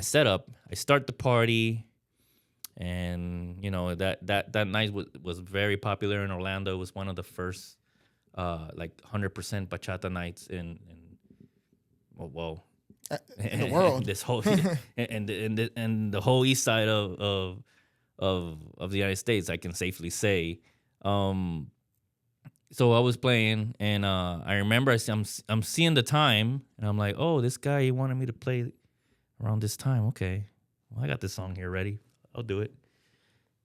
setup. I start the party, and that night was very popular in Orlando. It was one of the first, like 100% bachata nights in in the world. This whole and the whole east side of the United States, I can safely say. So I was playing, and I remember I'm seeing the time, and I'm like, oh, this guy, he wanted me to play around this time. Okay, well, I got this song here ready. I'll do it.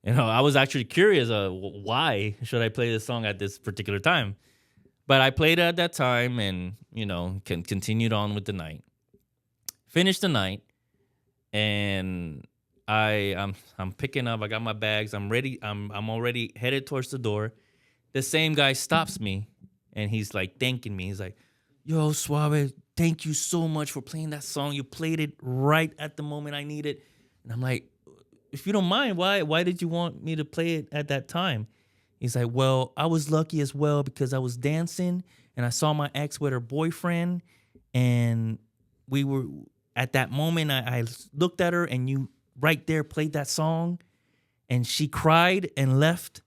I was actually curious, why should I play this song at this particular time? But I played it at that time, and continued on with the night. Finished the night, and I'm picking up. I got my bags. I'm ready. I'm already headed towards the door. The same guy stops me, and he's like thanking me. He's like, "Yo, Suave, thank you so much for playing that song. You played it right at the moment I need it." And I'm like, "If you don't mind, why did you want me to play it at that time?" He's like, "Well, I was lucky as well because I was dancing and I saw my ex with her boyfriend, and we were at that moment. I looked at her, and you right there played that song, and she cried and left."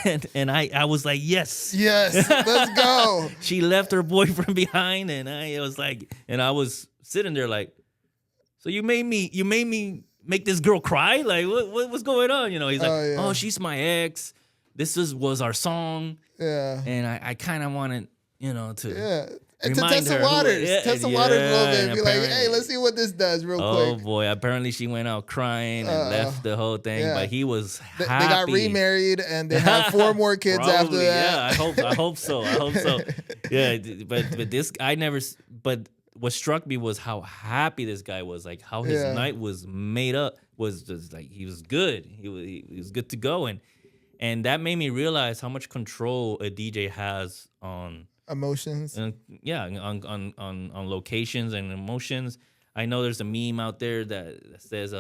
and I was like, yes, let's go. She left her boyfriend behind, and I was like, and I was sitting there like, so you made me make this girl cry? Like, what's going on? He's like, oh, she's my ex. This was our song. Yeah. And I kind of wanted, to and to test the waters. Test the waters a little bit. Be like, hey, let's see what this does real quick. Oh, boy. Apparently, she went out crying and left the whole thing. Yeah. But he was happy. They got remarried, and they have 4 more kids after that. Yeah, I hope so. Yeah, but this, I never... But what struck me was how happy this guy was. Like, how his night was made up. Was just like, he was good. He was good to go. And that made me realize how much control a DJ has on... emotions. On locations and emotions. I know there's a meme out there that says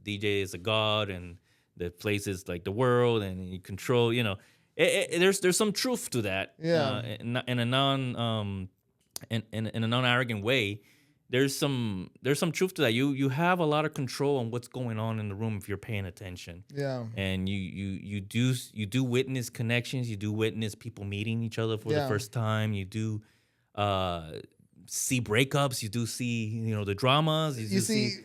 DJ is a god, and the place is like the world, and you control. There's some truth to that. Yeah. In a non arrogant way, there's some truth to that. You have a lot of control on what's going on in the room if you're paying attention. Yeah. And you do witness connections. You do witness people meeting each other for the first time. You do see breakups. You do see the dramas. You see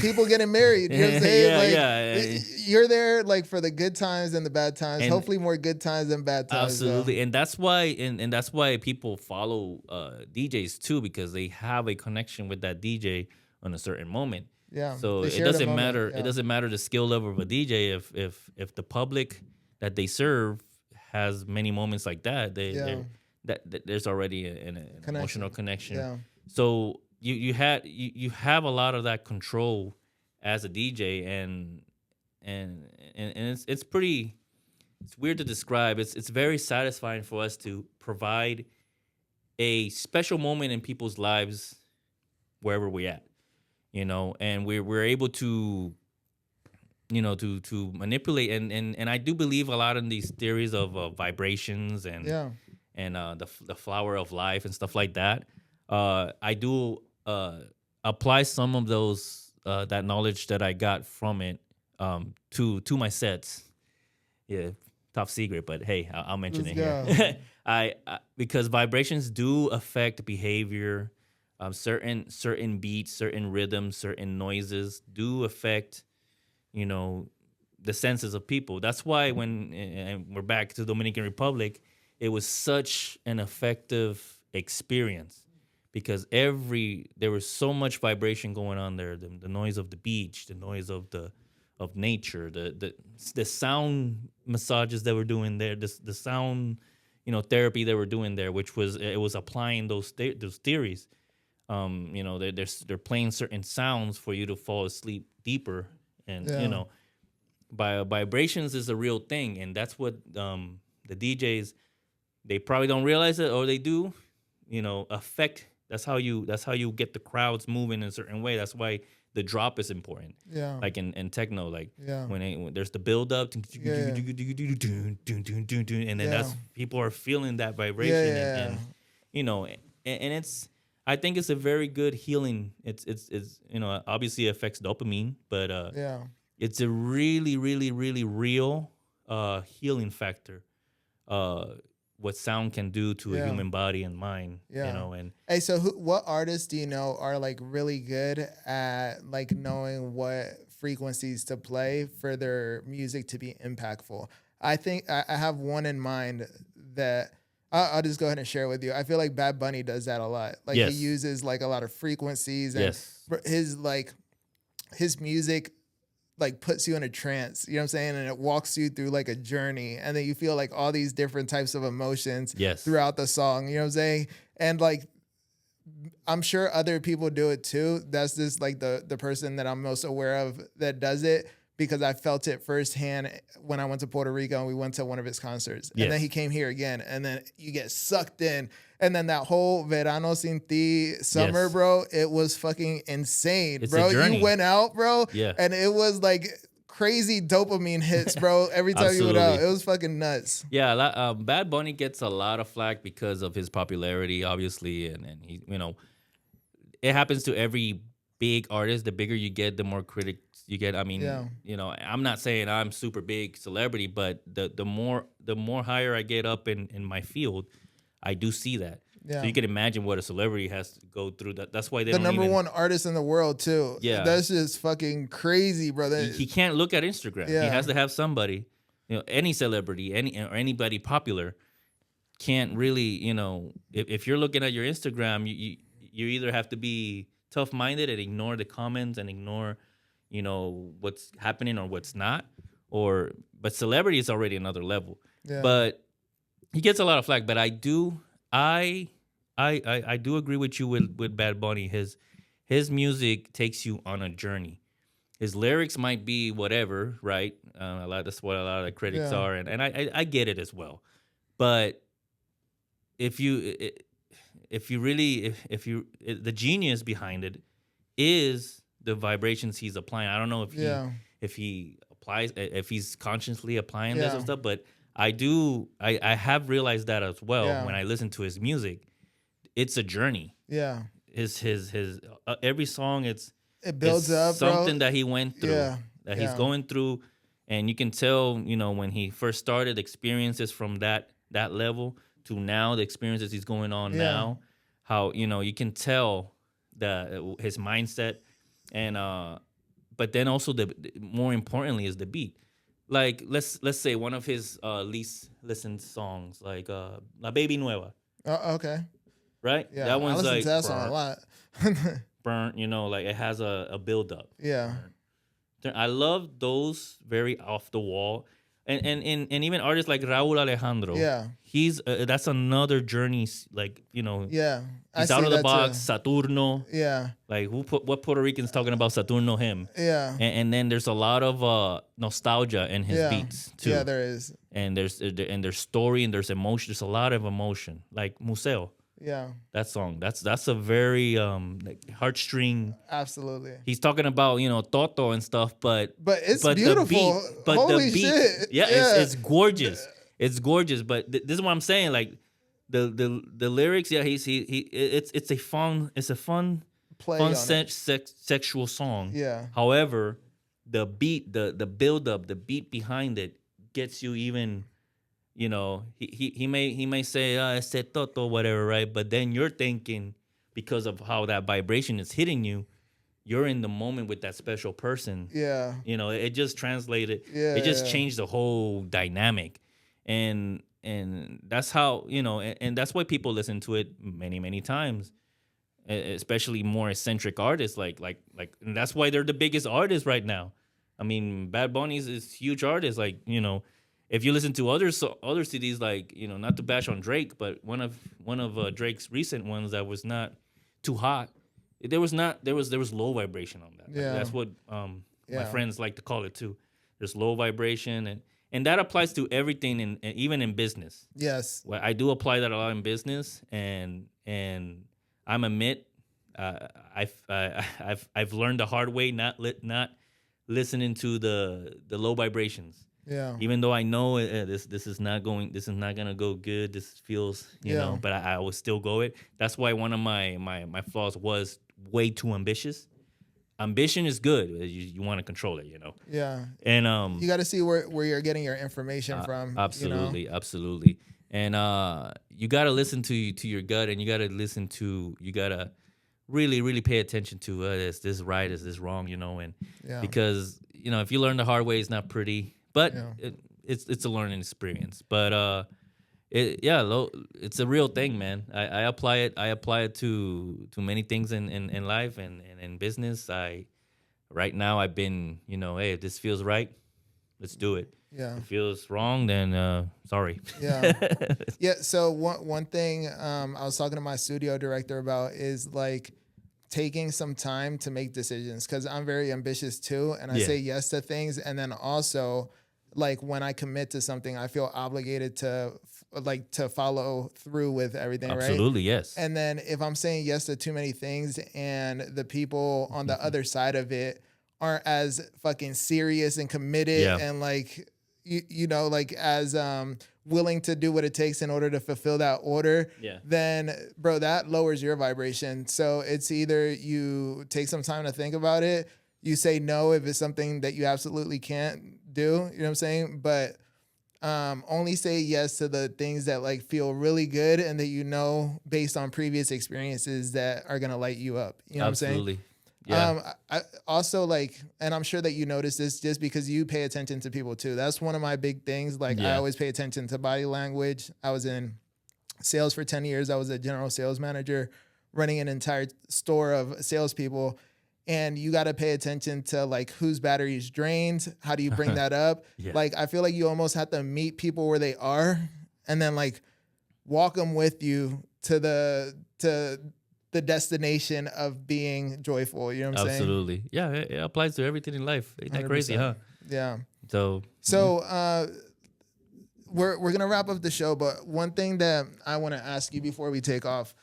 people getting married. You know what I'm saying? You're there like for the good times and the bad times. And hopefully more good times than bad times. Absolutely. Though. And that's why and that's why people follow DJs too, because they have a connection with that DJ on a certain moment. Yeah. So it doesn't matter. Yeah. It doesn't matter the skill level of a DJ if the public that they serve has many moments like that. There's already an emotional connection. Yeah. So you have a lot of that control as a DJ, and it's pretty, it's weird to describe. It's very satisfying for us to provide a special moment in people's lives wherever we're at, and we're able to to manipulate and I do believe a lot in these theories of vibrations and the flower of life and stuff like that. I do apply some of those that knowledge that I got from it to my sets. Yeah, top secret, but hey, I'll mention it here. I because vibrations do affect behavior. Certain beats, certain rhythms, certain noises do affect the senses of people. That's why and we're back to Dominican Republic, it was such an effective experience. Because there was so much vibration going on there, the noise of the beach, the noise of nature, the sound massages that we're doing there, the sound therapy that we're doing there, which was applying those theories. They're playing certain sounds for you to fall asleep deeper, and vibrations is a real thing, and that's what the DJs, they probably don't realize it, or they do, affect. That's how you get the crowds moving in a certain way. That's why the drop is important. Yeah. Like in techno, like Yeah. when there's the build up, and then that's people are feeling that vibration, and it's. I think it's a very good healing. It's obviously it affects dopamine, but it's a really really really real healing factor. What sound can do to a human body and mind, and hey, so what artists do you know are like really good at like knowing what frequencies to play for their music to be impactful? I think I have one in mind that I'll just go ahead and share with you. I feel like Bad Bunny does that a lot. Like he uses like a lot of frequencies, and his music like puts you in a trance, you know what I'm saying? And it walks you through like a journey, and then you feel like all these different types of emotions throughout the song, you know what I'm saying? And like, I'm sure other people do it too. That's just like the person that I'm most aware of that does it, because I felt it firsthand when I went to Puerto Rico and we went to one of his concerts. And then he came here again, and then you get sucked in. And then that whole Verano Sin Ti summer, bro, it was fucking insane, it's bro. A journey. You went out, bro, and it was like crazy dopamine hits, bro, every time you went out. It was fucking nuts. Yeah, Bad Bunny gets a lot of flack because of his popularity, obviously, and he, it happens to every big artist. The bigger you get, the more critics you get. I mean, I'm not saying I'm super big celebrity, but the more higher I get up in my field, I do see that. So you can imagine what a celebrity has to go through. That's why they don't number one artist in the world too. Yeah, that's just fucking crazy, brother. He can't look at Instagram. He has to have somebody, any celebrity, or anybody popular, can't really, if you're looking at your Instagram, you either have to be tough minded and ignore the comments and ignore, what's happening or what's not, but celebrity is already another level. Yeah. But he gets a lot of flack, but I do agree with you with Bad Bunny. His music takes you on a journey. His lyrics might be whatever, right? That's what a lot of the critics are, and I get it as well. But the genius behind it is the vibrations he's applying. I don't know if he's consciously applying this and stuff, but I have realized that as well when I listen to his music. It's a journey. Yeah. His every song, it builds up, something bro. that he went through, that he's going through, and you can tell, when he first started, experiences from that level to now, the experiences he's going on now, how you can tell his mindset, and but then also more importantly is the beat. Like let's say one of his least listened songs, like La Baby Nueva. Okay. Right? Yeah, that one's I listen like to that song a lot. burnt, like it has a build up. Yeah. I love those very off the wall. And even artists like Raúl Alejandro. Yeah. He's that's another journey, like, Yeah. He's out of the box, Saturno. Yeah. Like what Puerto Ricans talking about Saturno him? Yeah. And then there's a lot of nostalgia in his beats too. Yeah, there is. And there's story and there's emotion. There's a lot of emotion. Like Museo. Yeah. That song. That's a very like heartstring. Absolutely. He's talking about, Toto and stuff, but it's beautiful. Holy shit. Yeah, it's gorgeous. It's gorgeous, but this is what I'm saying, like the lyrics, it's a fun play fun on sexual song. Yeah. However, the beat, the build up, the beat behind it gets you even, he may say este toto, whatever, right? But then you're thinking, because of how that vibration is hitting you, you're in the moment with that special person. Yeah. It just translated. Yeah. It just changed the whole dynamic. And that's how, and that's why people listen to it many, many times, especially more eccentric artists like, and that's why they're the biggest artists right now. I mean, Bad Bunny is huge artist. Like, if you listen to other CDs, like, not to bash on Drake, but one of Drake's recent ones that was not too hot, there was low vibration on that. Yeah. That's what my friends like to call it too. there's low vibration, and that applies to everything, even in business. Yes. Well, I do apply that a lot in business, and I'm admit, I've learned the hard way, not listening to the low vibrations. Yeah. Even though I know this is not gonna go good. This feels, but I will still go it. That's why one of my flaws was way too ambitious. Ambition is good. You want to control it, Yeah. And You got to see where you're getting your information from. absolutely, absolutely. And you got to listen to your gut, and you got to really, really pay attention to is this right, is this wrong, and because if you learn the hard way, it's not pretty, but it's a learning experience. But it's a real thing, man. I apply it to many things in life and in business. Right now I've been, hey, if this feels right, let's do it. Yeah. If it feels wrong, then sorry. Yeah. Yeah. So one thing I was talking to my studio director about is like taking some time to make decisions, because I'm very ambitious too, and I say yes to things, and then also like when I commit to something, I feel obligated to follow through with everything. Absolutely, right? Yes. And then if I'm saying yes to too many things and the people on the other side of it aren't as fucking serious and committed and like like as willing to do what it takes in order to fulfill that order, then bro, that lowers your vibration. So it's either you take some time to think about it, you say no if it's something that you absolutely can't do, you know what I'm saying? But only say yes to the things that like feel really good and that based on previous experiences that are gonna light you up. You know what I'm saying? Absolutely. Yeah. I also like, and I'm sure that you notice this just because you pay attention to people too. That's one of my big things. Like I always pay attention to body language. I was in sales for 10 years. I was a general sales manager running an entire store of salespeople. And you got to pay attention to like whose battery's drained. How do you bring that up? Like, I feel like you almost have to meet people where they are and then like walk them with you to the destination of being joyful. You know what I'm saying? Absolutely. Yeah. It applies to everything in life. Ain't that crazy, huh? Yeah. So we're going to wrap up the show, but one thing that I want to ask you before we take off,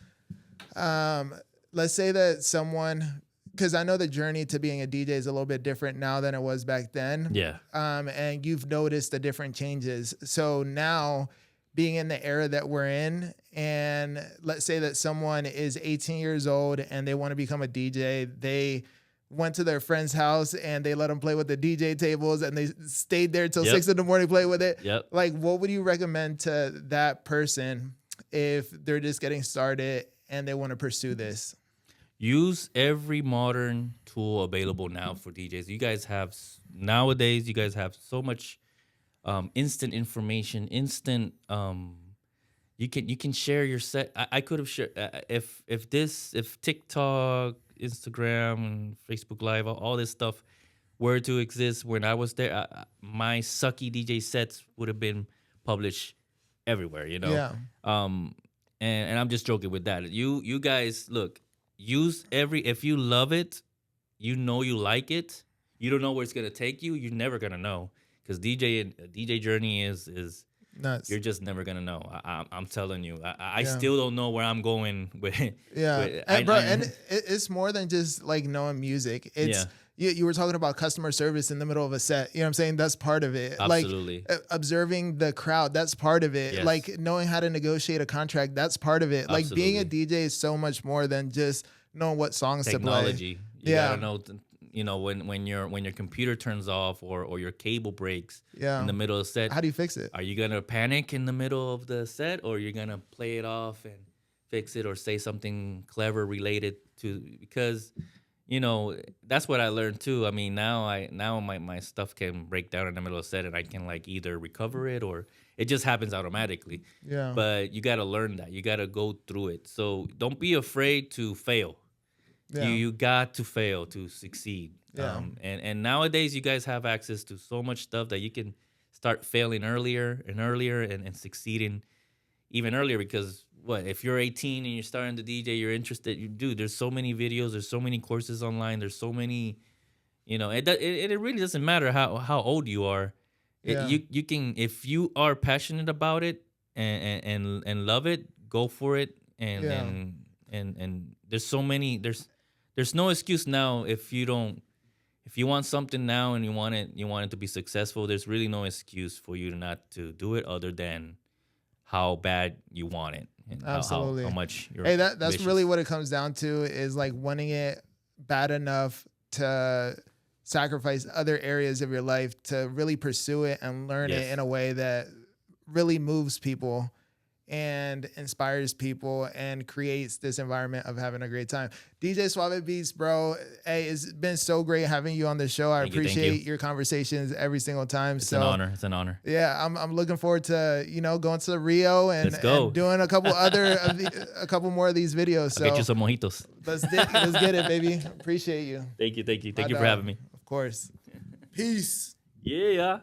let's say that someone, because I know the journey to being a DJ is a little bit different now than it was back then. Yeah. And you've noticed the different changes. So now being in the era that we're in, and let's say that someone is 18 years old and they want to become a DJ, they went to their friend's house and they let them play with the DJ tables and they stayed there till 6 in the morning, play with it. Yep. Like, what would you recommend to that person if they're just getting started and they want to pursue this? Use every modern tool available now for DJs. Nowadays, you guys have so much instant information, instant. You can share your set. I could have shared if TikTok, Instagram, Facebook Live, all this stuff were to exist when I was there. My sucky DJ sets would have been published everywhere. Yeah. And I'm just joking with that. You guys look. Use if you love it, you like it. You don't know where it's gonna take you. You're never gonna know, because DJ journey is nuts. You're just never gonna know. I'm telling you. I still don't know where I'm going with. Yeah, and it's more than just like knowing music. It's you were talking about customer service in the middle of a set. You know what I'm saying? That's part of it. Absolutely. Like observing the crowd, that's part of it. Yes. Like knowing how to negotiate a contract, that's part of it. Absolutely. Like being a DJ is so much more than just knowing what songs Technology. to play. You gotta know, when your computer turns off or your cable breaks in the middle of the set. How do you fix it? Are you gonna panic in the middle of the set, or you're gonna play it off and fix it, or say something clever related to, because that's what I learned too. I mean, now my stuff can break down in the middle of the set, and I can like either recover it or it just happens automatically. Yeah. But you got to learn that. You got to go through it. So don't be afraid to fail. Yeah. You got to fail to succeed. Yeah. And nowadays you guys have access to so much stuff that you can start failing earlier and succeeding even earlier, because if you're 18 and you're starting to DJ, you're interested, there's so many videos, there's so many courses online, there's so many, You know, it really doesn't matter how old you are. Yeah. You can, if you are passionate about it and love it, go for it. Yeah. And there's so many, there's no excuse now if you don't, if you want something now and you want it to be successful. There's really no excuse for you not to do it, other than how bad you want it and Absolutely. how much you're. Hey, that's ambitious. really what it comes down to, is like wanting it bad enough to sacrifice other areas of your life to really pursue it and learn it Yes. in a way that really moves people and inspires people and creates this environment of having a great time. DJ SuaveBeats, bro. Hey, it's been so great having you on the show. I Thank you. appreciate your conversations every single time. It's an honor. It's an honor. Yeah, I'm looking forward to, you know, going to Rio and, Let's go. and doing a couple a couple more of these videos. So I'll get you some mojitos. let's get it, baby. Appreciate you. Thank you. Thank you. Thank My you for dog. having me. Of course. Peace. Yeah.